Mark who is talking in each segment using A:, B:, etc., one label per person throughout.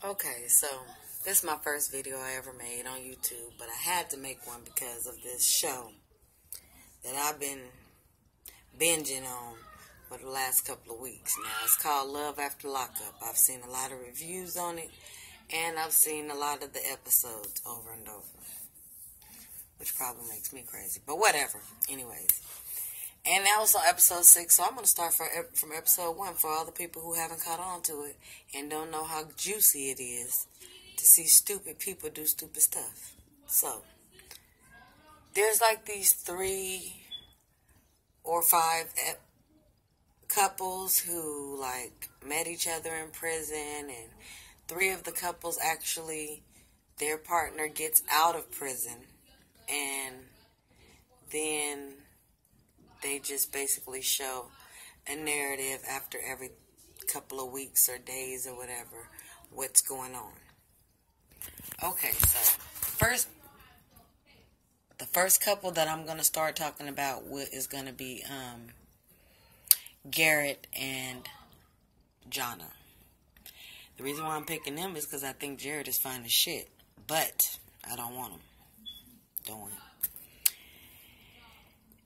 A: Okay, so this is my first video I ever made on YouTube, but I had to make one because of this show that I've been binging on for the last couple of weeks now. It's called Love After Lockup. I've seen a lot of reviews on it, and I've seen a lot of the episodes over and over, which probably makes me crazy, but whatever. Anyways, and now it's on episode 6, so I'm going to start from episode 1 for all the people who haven't caught on to it and don't know how juicy it is to see stupid people do stupid stuff. So, there's like these 3 or 5 couples who like met each other in prison, and 3 of the couples actually, their partner gets out of prison, and then they just basically show a narrative after every couple of weeks or days or whatever, what's going on. Okay, so the first couple that I'm going to start talking about is going to be Garrett and Jonna. The reason why I'm picking them is because I think Jared is fine as shit, but I don't want him. Don't want him.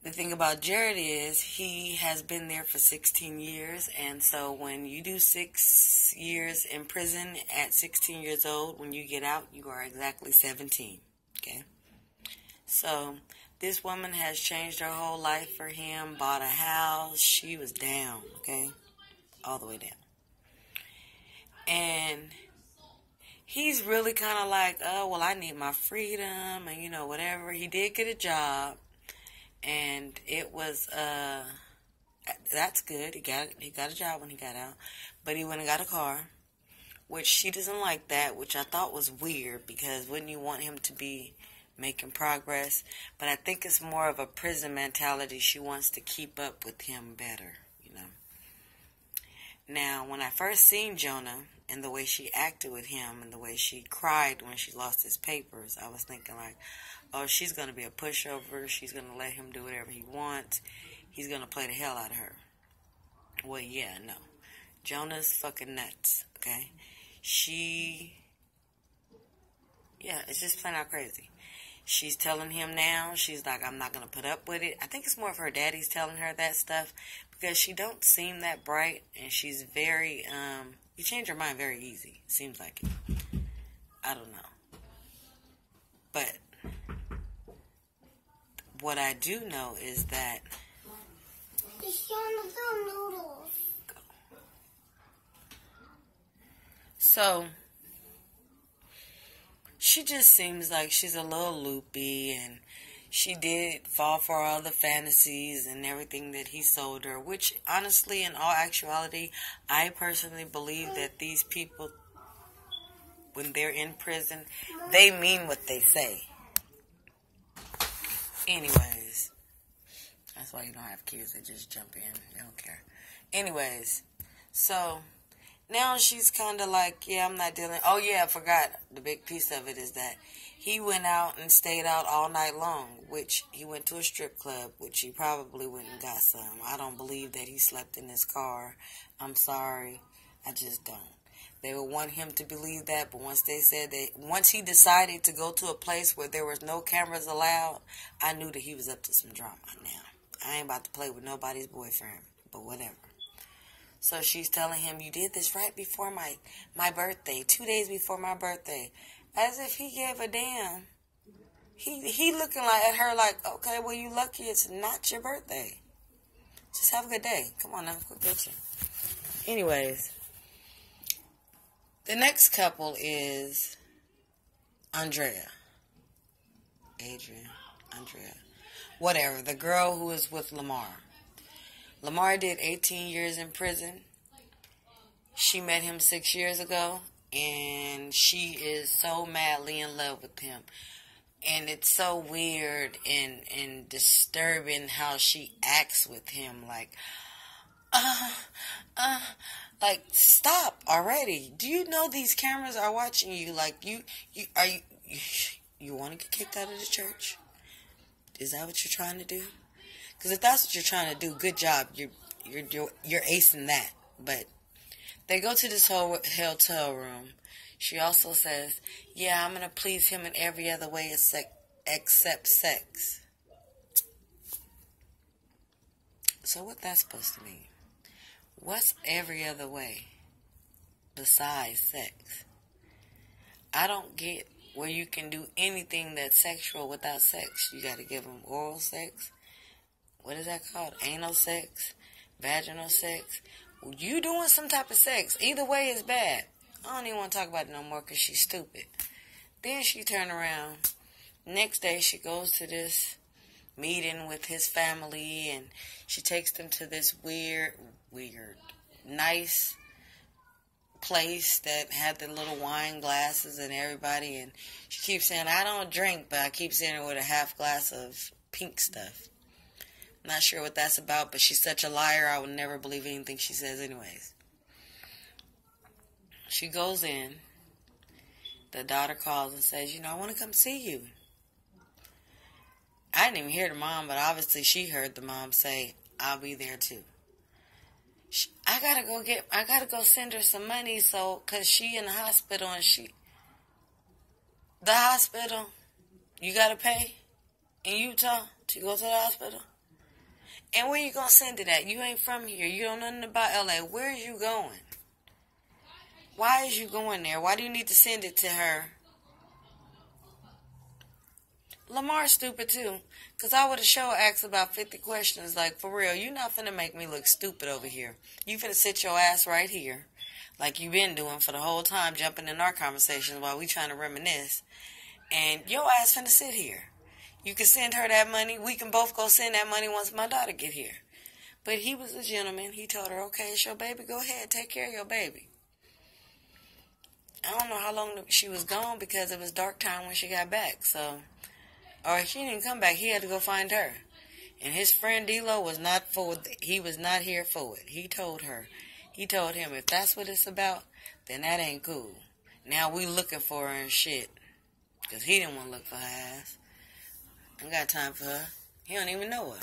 A: The thing about Jared is he has been there for 16 years, and so when you do 6 years in prison at 16 years old, when you get out, you are exactly 17, okay? So this woman has changed her whole life for him, bought a house. She was down, okay? All the way down. And he's really kind of like, oh, well, I need my freedom, and, you know, whatever. He did get a job. And it was, that's good. He got a job when he got out. But he went and got a car, which she doesn't like that, which I thought was weird, because wouldn't you want him to be making progress? But I think it's more of a prison mentality. She wants to keep up with him better, you know. Now, when I first seen Jonna and the way she acted with him and the way she cried when she lost his papers, I was thinking like, oh, she's going to be a pushover. She's going to let him do whatever he wants. He's going to play the hell out of her. Well, yeah, no. Jonna's fucking nuts, okay? Yeah, it's just plain out crazy. She's telling him now, she's like, I'm not going to put up with it. I think it's more of her daddy's telling her that stuff, because she don't seem that bright, and she's very, you change her mind very easy. Seems like it. I don't know. But what I do know is that so she just seems like she's a little loopy, and she did fall for all the fantasies and everything that he sold her, which honestly, in all actuality, I personally believe that these people, when they're in prison, they mean what they say. Anyways, that's why you don't have kids that just jump in. They don't care. Anyways, so now she's kind of like, yeah, I'm not dealing. Oh, yeah, I forgot. The big piece of it is that he went out and stayed out all night long, which he went to a strip club, which he probably went and got some. I don't believe that he slept in his car. I'm sorry. I just don't. They would want him to believe that, but once he decided to go to a place where there was no cameras allowed, I knew that he was up to some drama now. I ain't about to play with nobody's boyfriend, but whatever. So she's telling him, you did this right before my birthday, 2 days before my birthday, as if he gave a damn. He looking at her like, okay, well, you lucky it's not your birthday. Just have a good day. Come on now, quit bitching. Anyways. The next couple is Andrea. Whatever. The girl who is with Lamar. Lamar did 18 years in prison. She met him 6 years ago, and she is so madly in love with him. And it's so weird and disturbing how she acts with him. Like, stop already. Do you know these cameras are watching you? Like, you want to get kicked out of the church? Is that what you're trying to do? Because if that's what you're trying to do, good job. You're acing that. But They go to this whole hotel room. She also says, yeah, I'm going to please him in every other way except sex. So what that's supposed to mean? What's every other way besides sex? I don't get where you can do anything that's sexual without sex. You got to give them oral sex. What is that called? Anal sex? Vaginal sex? You doing some type of sex. Either way is bad. I don't even want to talk about it no more because she's stupid. Then she turned around. Next day she goes to this meeting with his family and she takes them to this weird, nice place that had the little wine glasses and everybody, and she keeps saying, I don't drink, but I keep seeing her with a half glass of pink stuff. I'm not sure what that's about, but she's such a liar, I would never believe anything she says anyways. She goes in, the daughter calls and says, I want to come see you. I didn't even hear the mom, but obviously she heard the mom say, I'll be there too. I gotta go send her some money, cause she in the hospital and the hospital, you gotta pay in Utah to go to the hospital. And where you gonna send it at? You ain't from here. You don't know nothing about LA. Where is you going? Why is you going there? Why do you need to send it to her? Lamar's stupid too. Because I would have asked about 50 questions. Like, for real, you not finna make me look stupid over here. You finna sit your ass right here. Like you been doing for the whole time, jumping in our conversations while we trying to reminisce. And your ass finna sit here. You can send her that money. We can both go send that money once my daughter get here. But he was a gentleman. He told her, okay, it's your baby. Go ahead. Take care of your baby. I don't know how long she was gone because it was dark time when she got back. So, or she didn't come back. He had to go find her. And his friend D-Lo was not he was not here for it. He told him, if that's what it's about, then that ain't cool. Now we looking for her and shit. Because he didn't want to look for her ass. I ain't got time for her. He don't even know her.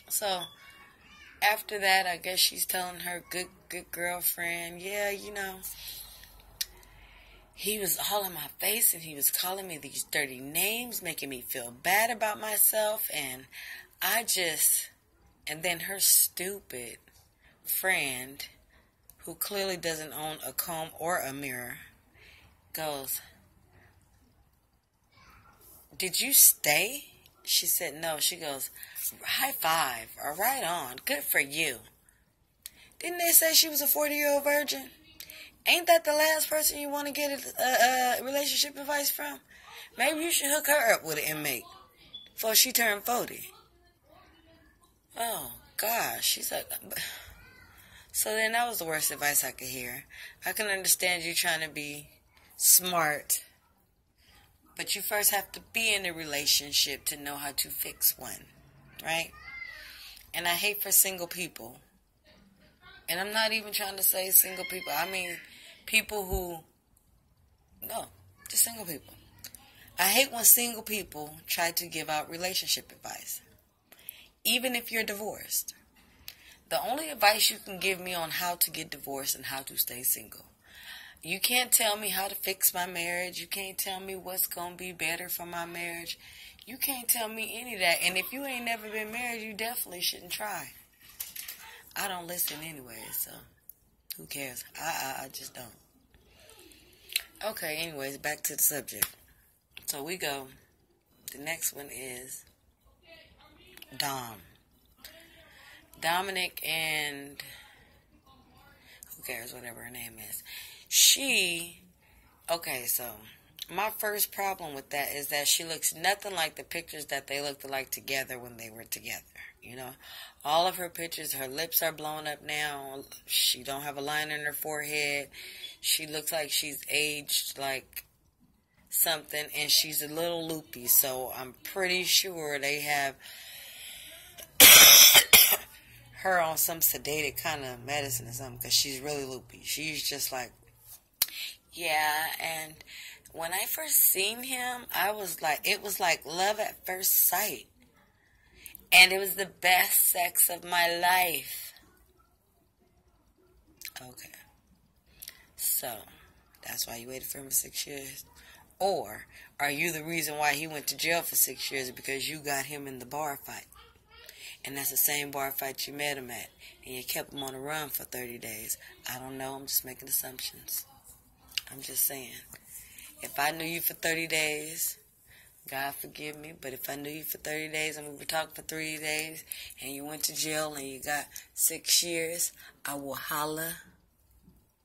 A: So, after that, I guess she's telling her good girlfriend, yeah, he was all in my face and he was calling me these dirty names, making me feel bad about myself, and and then her stupid friend, who clearly doesn't own a comb or a mirror, goes, did you stay? She said no. She goes, high five, or right on, good for you. Didn't they say she was a 40-year-old virgin? Ain't that the last person you want to get a relationship advice from? Maybe you should hook her up with an inmate before she turned 40. Oh, gosh. She's like... So then that was the worst advice I could hear. I can understand you trying to be smart, but you first have to be in a relationship to know how to fix one, right? And I hate for single people. And I'm not even trying to say single people. I mean people who... No, just single people. I hate when single people try to give out relationship advice. Even if you're divorced. The only advice you can give me on how to get divorced and how to stay single. You can't tell me how to fix my marriage. You can't tell me what's going to be better for my marriage. You can't tell me any of that. And if you ain't never been married, you definitely shouldn't try. I don't listen anyway, so who cares? I just don't. Okay, anyways, back to the subject. So we go. The next one is Dom. Dominic and who cares, whatever her name is. Okay, so my first problem with that is that she looks nothing like the pictures that they looked like together when they were together. All of her pictures, her lips are blown up now. She don't have a line in her forehead. She looks like she's aged like something, and she's a little loopy. So I'm pretty sure they have her on some sedated kind of medicine or something, because she's really loopy. She's just like, yeah. And when I first seen him, it was like love at first sight. And it was the best sex of my life. Okay. So, that's why you waited for him for 6 years? Or are you the reason why he went to jail for 6 years because you got him in the bar fight? And that's the same bar fight you met him at. And you kept him on the run for 30 days. I don't know. I'm just making assumptions. I'm just saying. If I knew you for 30 days, God forgive me, but if I knew you for 30 days and we were talking for 30 days and you went to jail and you got 6 years, I will holler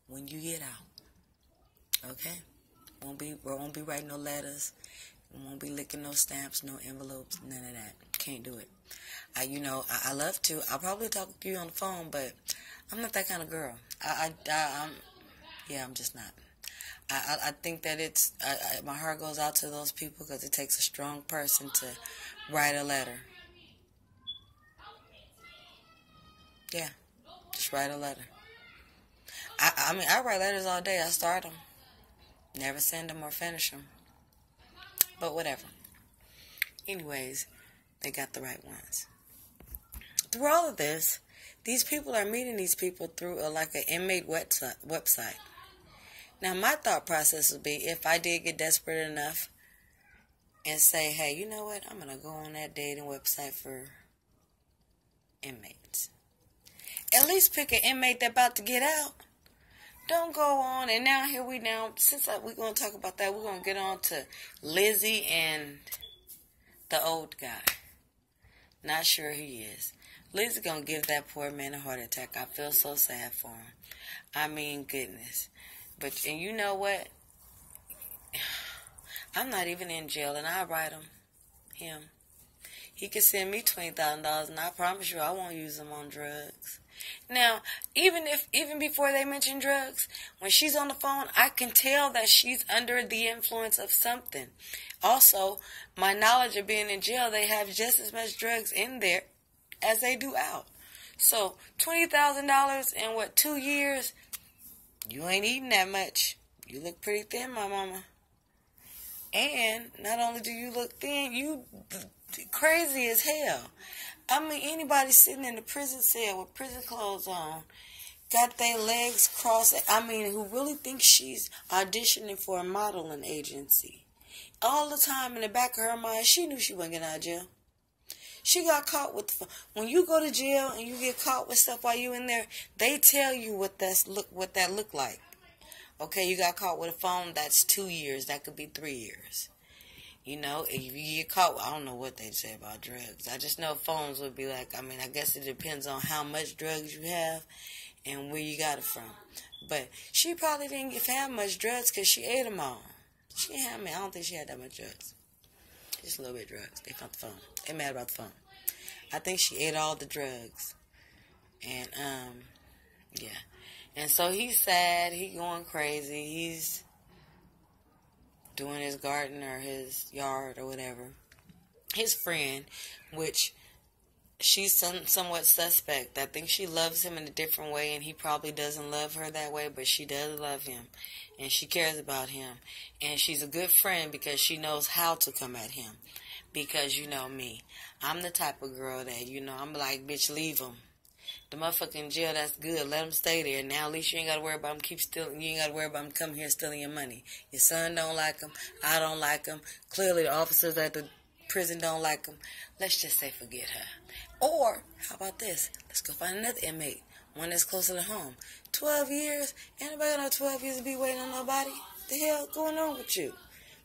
A: when you get out. Okay? We won't be writing no letters. We won't be licking no stamps, no envelopes, none of that. Can't do it. I love to. I'll probably talk to you on the phone, but I'm not that kind of girl. I'm just not. I think that my heart goes out to those people because it takes a strong person to write a letter. Yeah, just write a letter. I write letters all day. I start them. Never send them or finish them. But whatever. Anyways, they got the right ones. Through all of this, these people are meeting these people through an inmate website. Now, my thought process would be if I did get desperate enough and say, hey, you know what? I'm going to go on that dating website for inmates. At least pick an inmate that's about to get out. Don't go on. And now, since we're going to talk about that, we're going to get on to Lizzie and the old guy. Not sure who he is. Lizzie's going to give that poor man a heart attack. I feel so sad for him. I mean, goodness. And you know what? I'm not even in jail, and I'll write him. He can send me $20,000, and I promise you I won't use them on drugs. Now, even before they mention drugs, when she's on the phone, I can tell that she's under the influence of something. Also, my knowledge of being in jail, they have just as much drugs in there as they do out. So, $20,000 in 2 years? You ain't eating that much. You look pretty thin, my mama. And not only do you look thin, you crazy as hell. I mean, anybody sitting in a prison cell with prison clothes on, got their legs crossed, who really thinks she's auditioning for a modeling agency. All the time in the back of her mind, she knew she wasn't getting out of jail. She got caught with when you go to jail and you get caught with stuff while you in there, they tell you what that look like. Okay, you got caught with a phone, that's 2 years. That could be 3 years. You know, if you get caught, I don't know what they'd say about drugs. I just know phones would be like, I guess it depends on how much drugs you have and where you got it from. But she probably didn't have much drugs because she ate them all. I don't think she had that much drugs. Just a little bit of drugs. They found the phone. They mad about the phone. I think she ate all the drugs. And, yeah. And so he's sad. He's going crazy. He's doing his garden or his yard or whatever. His friend, which she's somewhat suspect. I think she loves him in a different way, and he probably doesn't love her that way, but she does love him, and she cares about him. And she's a good friend because she knows how to come at him. Because you know me. I'm the type of girl that, I'm like, bitch, leave him. The motherfucking jail, that's good. Let him stay there. Now, at least you ain't got to worry about him keep stealing. You ain't got to worry about him coming here stealing your money. Your son don't like him. I don't like him. Clearly, the officers at the prison don't like him. Let's just say forget her. Or, how about this? Let's go find another inmate. One that's closer to home. 12 years? Anybody got no 12 years to be waiting on nobody? The hell going on with you?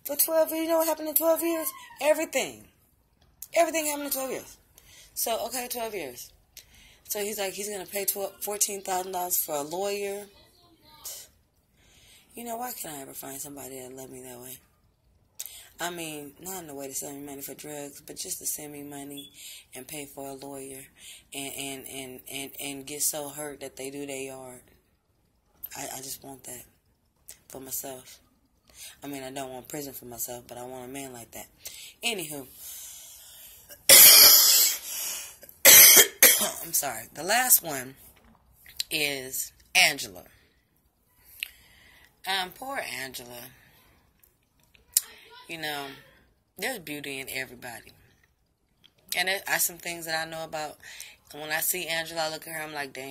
A: For 12 years, you know what happened in 12 years? Everything. Everything happened in 12 years. So, okay, 12 years. So he's like, he's going to pay $14,000 for a lawyer. Why can't I ever find somebody that love me that way? Not in the way to send me money for drugs, but just to send me money and pay for a lawyer and get so hurt that they do their yard. I just want that for myself. I don't want prison for myself, but I want a man like that. Anywho. I'm sorry. The last one is Angela. Poor Angela. There's beauty in everybody. And there are some things that I know about. And when I see Angela, I look at her, I'm like, dang.